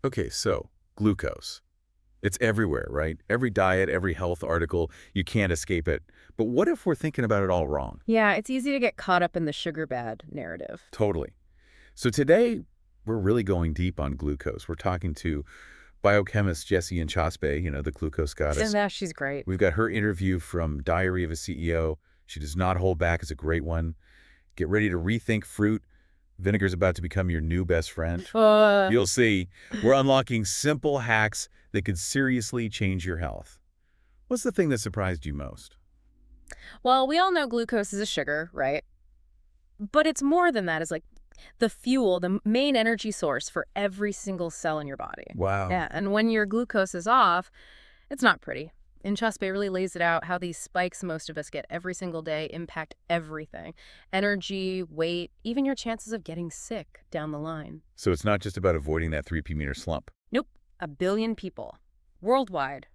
Okay, so glucose. It's everywhere, right? Every diet, every health article, you can't escape it. But what if we're thinking about it all wrong? Yeah, it's easy to get caught up in the sugar bad narrative. Totally. So today, we're really going deep on glucose. We're talking to biochemist Jessie Inchauspé, the glucose And goddess. that she's great. We've got her interview from Diary of a CEO. She does not hold back. It's a great one. Get ready to rethink fruit. Vinegar's about to become your new best friend. Uh, You'll see, we're unlocking simple hacks that could seriously change your health. What's the thing that surprised you most? well, we all know glucose is a sugar, right? But it's more than that. It's like the fuel, the main energy source for every single cell in your body. Wow. Yeah, and when your glucose is off, it's not pretty. And Chaspe really lays it out how these spikes most of us get every single day impact everything. Energy, weight, even your chances of getting sick down the line. So it's not just about avoiding that 3p meter slump. Nope, 1 billion people worldwide,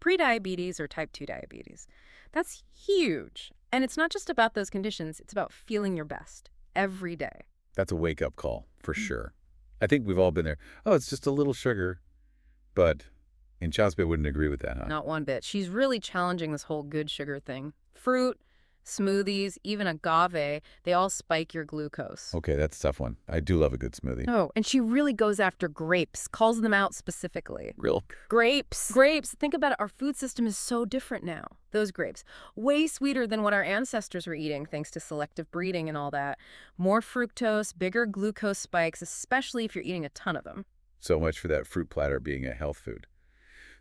prediabetes or type 2 diabetes. That's huge. And it's not just about those conditions, it's about feeling your best every day. That's a wake-up call, for sure. I think we've all been there. Oh, it's just a little sugar. But Inchauspé wouldn't agree with that, huh? Not one bit. She's really challenging this whole good sugar thing. Fruit, smoothies, even agave, they all spike your glucose. Okay, that's a tough one. I do love a good smoothie. Oh, and she really goes after grapes, calls them out specifically. Real? Grapes. Grapes. Think about it. Our food system is so different now. Those grapes. Way sweeter than what our ancestors were eating, thanks to selective breeding and all that. More fructose, bigger glucose spikes, especially if you're eating a ton of them. So much for that fruit platter being a health food.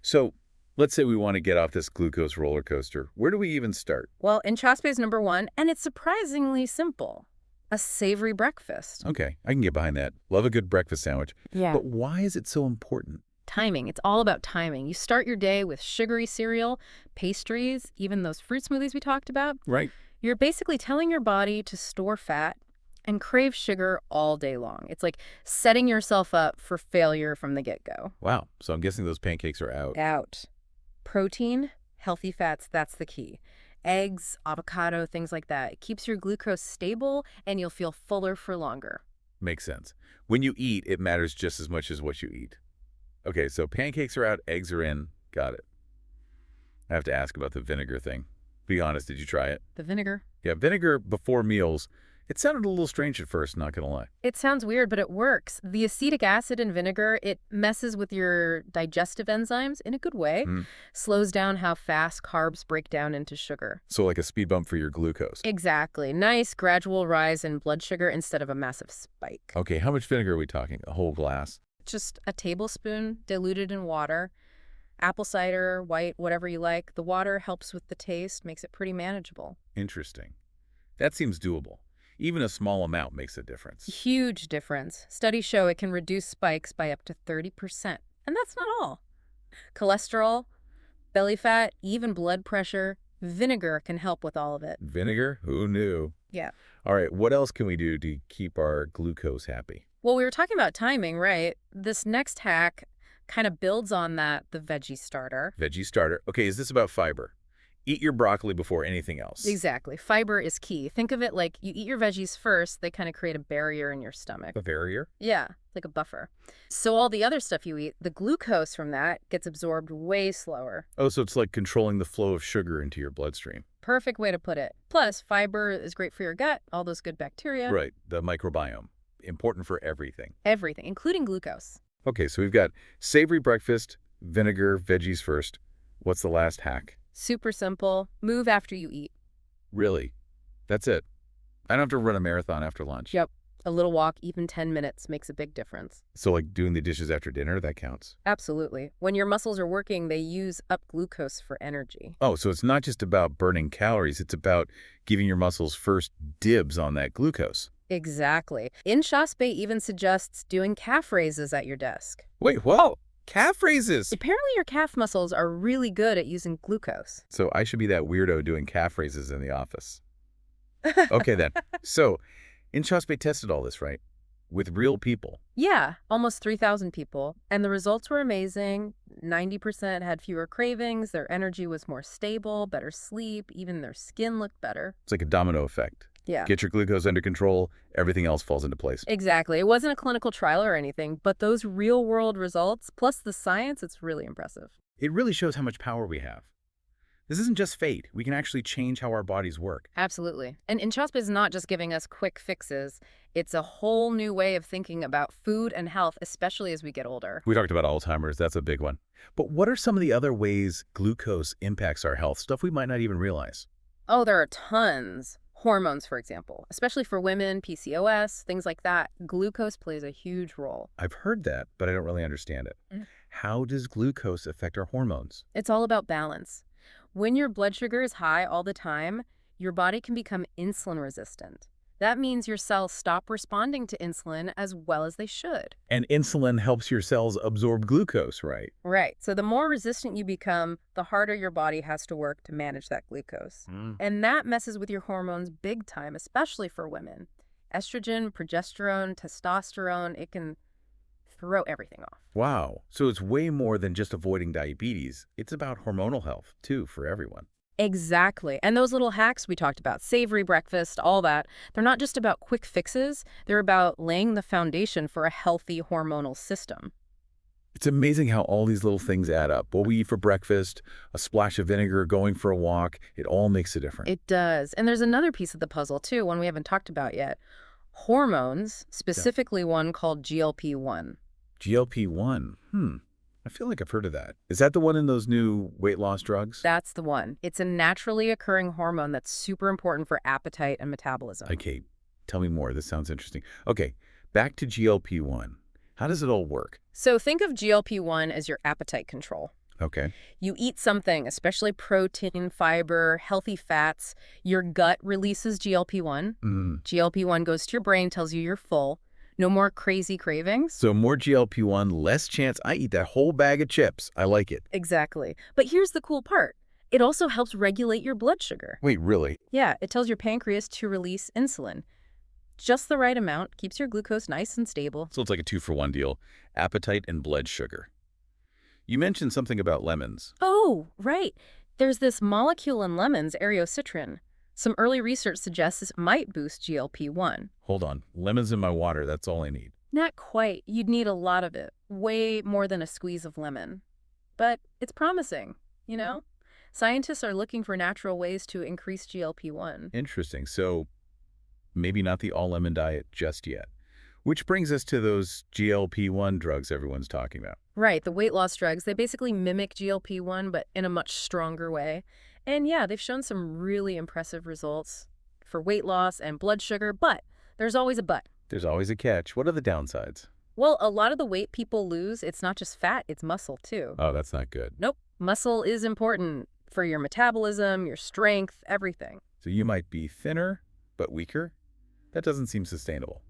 So let's say we want to get off this glucose roller coaster. Where do we even start? Well, Enchaspe is #1, and it's surprisingly simple. A savory breakfast. Okay, I can get behind that. Love a good breakfast sandwich. Yeah. But why is it so important? Timing. It's all about timing. You start your day with sugary cereal, pastries, even those fruit smoothies we talked about. Right. You're basically telling your body to store fat and crave sugar all day long. It's like setting yourself up for failure from the get-go. Wow. So I'm guessing those pancakes are out. Out. Protein, healthy fats, that's the key. Eggs, avocado, things like that. It keeps your glucose stable and you'll feel fuller for longer. Makes sense. When you eat, it matters just as much as what you eat. Okay, so pancakes are out, eggs are in. Got it. I have to ask about the vinegar thing. Be honest, did you try it? The vinegar. Yeah, vinegar before meals. It sounded a little strange at first, not gonna lie. It sounds weird, but it works. The acetic acid in vinegar, it messes with your digestive enzymes in a good way, slows down how fast carbs break down into sugar. So like a speed bump for your glucose. Exactly. Nice gradual rise in blood sugar instead of a massive spike. Okay, how much vinegar are we talking? A whole glass? Just a tablespoon diluted in water. Apple cider, white, whatever you like. The water helps with the taste, makes it pretty manageable. Interesting. That seems doable. Even a small amount makes a difference. Huge difference. Studies show it can reduce spikes by up to 30%. And that's not all. Cholesterol, belly fat, even blood pressure, vinegar can help with all of it. Vinegar? Who knew? Yeah. All right, what else can we do to keep our glucose happy? Well, we were talking about timing, right? This next hack kind of builds on that, the veggie starter. Veggie starter. Okay, is this about fiber? Eat your broccoli before anything else. Exactly. Fiber is key. Think of it like you eat your veggies first, they kind of create a barrier in your stomach. A barrier? Yeah, like a buffer. So all the other stuff you eat, the glucose from that gets absorbed way slower. Oh, so it's like controlling the flow of sugar into your bloodstream. Perfect way to put it. Plus, fiber is great for your gut, all those good bacteria. Right, the microbiome. Important for everything. Everything, including glucose. Okay, so we've got savory breakfast, vinegar, veggies first. What's the last hack? Super simple. Move after you eat. Really? That's it? I don't have to run a marathon after lunch. Yep. A little walk, even 10 minutes, makes a big difference. So like doing the dishes after dinner, that counts? Absolutely. When your muscles are working, they use up glucose for energy. Oh, so it's not just about burning calories, it's about giving your muscles first dibs on that glucose. Exactly. Inchauspé even suggests doing calf raises at your desk. Wait, what? Calf raises! Apparently your calf muscles are really good at using glucose. So I should be that weirdo doing calf raises in the office. Okay then. So, Inchauspé tested all this, right? With real people. Yeah, almost 3,000 people. And the results were amazing. 90% had fewer cravings, their energy was more stable, better sleep, even their skin looked better. It's like a domino effect. Yeah. Get your glucose under control, everything else falls into place. Exactly. It wasn't a clinical trial or anything, but those real-world results, plus the science, it's really impressive. It really shows how much power we have. This isn't just fate. We can actually change how our bodies work. Absolutely. And Inchospa is not just giving us quick fixes. It's a whole new way of thinking about food and health, especially as we get older. We talked about Alzheimer's. That's a big one. But what are some of the other ways glucose impacts our health? Stuff we might not even realize. Oh, there are tons. Hormones, for example, especially for women, PCOS, things like that. Glucose plays a huge role. I've heard that, but I don't really understand it. How does glucose affect our hormones? It's all about balance. When your blood sugar is high all the time, your body can become insulin resistant. That means your cells stop responding to insulin as well as they should. And insulin helps your cells absorb glucose, right? Right. So the more resistant you become, the harder your body has to work to manage that glucose. And that messes with your hormones big time, especially for women. Estrogen, progesterone, testosterone, it can throw everything off. Wow. So it's way more than just avoiding diabetes. It's about hormonal health, too, for everyone. Exactly. And those little hacks we talked about, savory breakfast, all that, they're not just about quick fixes. They're about laying the foundation for a healthy hormonal system. It's amazing how all these little things add up. What we eat for breakfast, a splash of vinegar, going for a walk, it all makes a difference. It does. And there's another piece of the puzzle, too, one we haven't talked about yet. Hormones, specifically one called GLP-1. GLP-1. I feel like I've heard of that. Is that the one in those new weight loss drugs? That's the one. It's a naturally occurring hormone that's super important for appetite and metabolism. Okay, tell me more. This sounds interesting. Okay, back to GLP-1. How does it all work? So think of GLP-1 as your appetite control. Okay. You eat something, especially protein, fiber, healthy fats, your gut releases GLP-1. GLP-1 goes to your brain, tells you you're full. No more crazy cravings. So more GLP-1, less chance I eat that whole bag of chips. I like it. Exactly. But here's the cool part. It also helps regulate your blood sugar. Wait, really? Yeah, it tells your pancreas to release insulin. Just the right amount, keeps your glucose nice and stable. So it's like a 2-for-1 deal. Appetite and blood sugar. You mentioned something about lemons. Oh, right. There's this molecule in lemons, eriocitrin. Some early research suggests this might boost GLP-1. Hold on. Lemons in my water, that's all I need. Not quite. You'd need a lot of it. Way more than a squeeze of lemon. But it's promising, you know? Scientists are looking for natural ways to increase GLP-1. Interesting. So maybe not the all-lemon diet just yet. Which brings us to those GLP-1 drugs everyone's talking about. Right, the weight loss drugs, they basically mimic GLP-1, but in a much stronger way. And yeah, they've shown some really impressive results for weight loss and blood sugar, but there's always a but. There's always a catch. What are the downsides? Well, a lot of the weight people lose, it's not just fat, it's muscle too. Oh, that's not good. Nope. Muscle is important for your metabolism, your strength, everything. So you might be thinner, but weaker? That doesn't seem sustainable.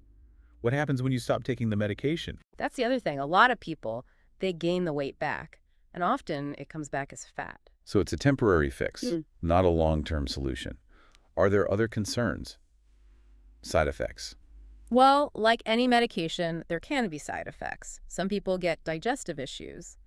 What happens when you stop taking the medication? That's the other thing. A lot of people, they gain the weight back, and often it comes back as fat. So it's a temporary fix, not a long-term solution. Are there other concerns? Side effects? Well, like any medication, there can be side effects. Some people get digestive issues.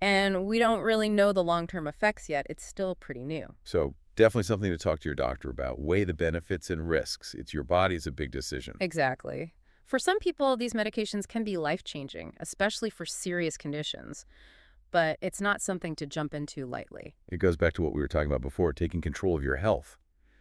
And we don't really know the long-term effects yet. It's still pretty new. So definitely something to talk to your doctor about. Weigh the benefits and risks. It's your body's a big decision. Exactly. For some people, these medications can be life-changing, especially for serious conditions. But it's not something to jump into lightly. It goes back to what we were talking about before, taking control of your health.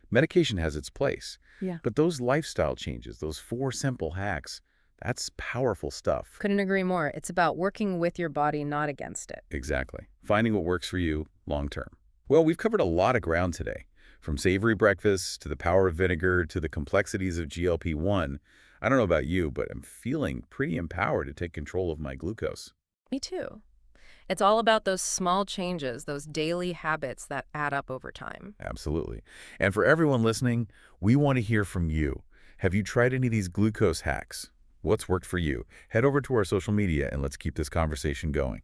Medication has its place. Yeah. But those lifestyle changes, those 4 simple hacks, that's powerful stuff. Couldn't agree more. It's about working with your body, not against it. Exactly. Finding what works for you long term. Well, we've covered a lot of ground today. From savory breakfasts to the power of vinegar to the complexities of GLP-1. I don't know about you, but I'm feeling pretty empowered to take control of my glucose. Me too. It's all about those small changes, those daily habits that add up over time. Absolutely. And for everyone listening, we want to hear from you. Have you tried any of these glucose hacks? What's worked for you? Head over to our social media and let's keep this conversation going.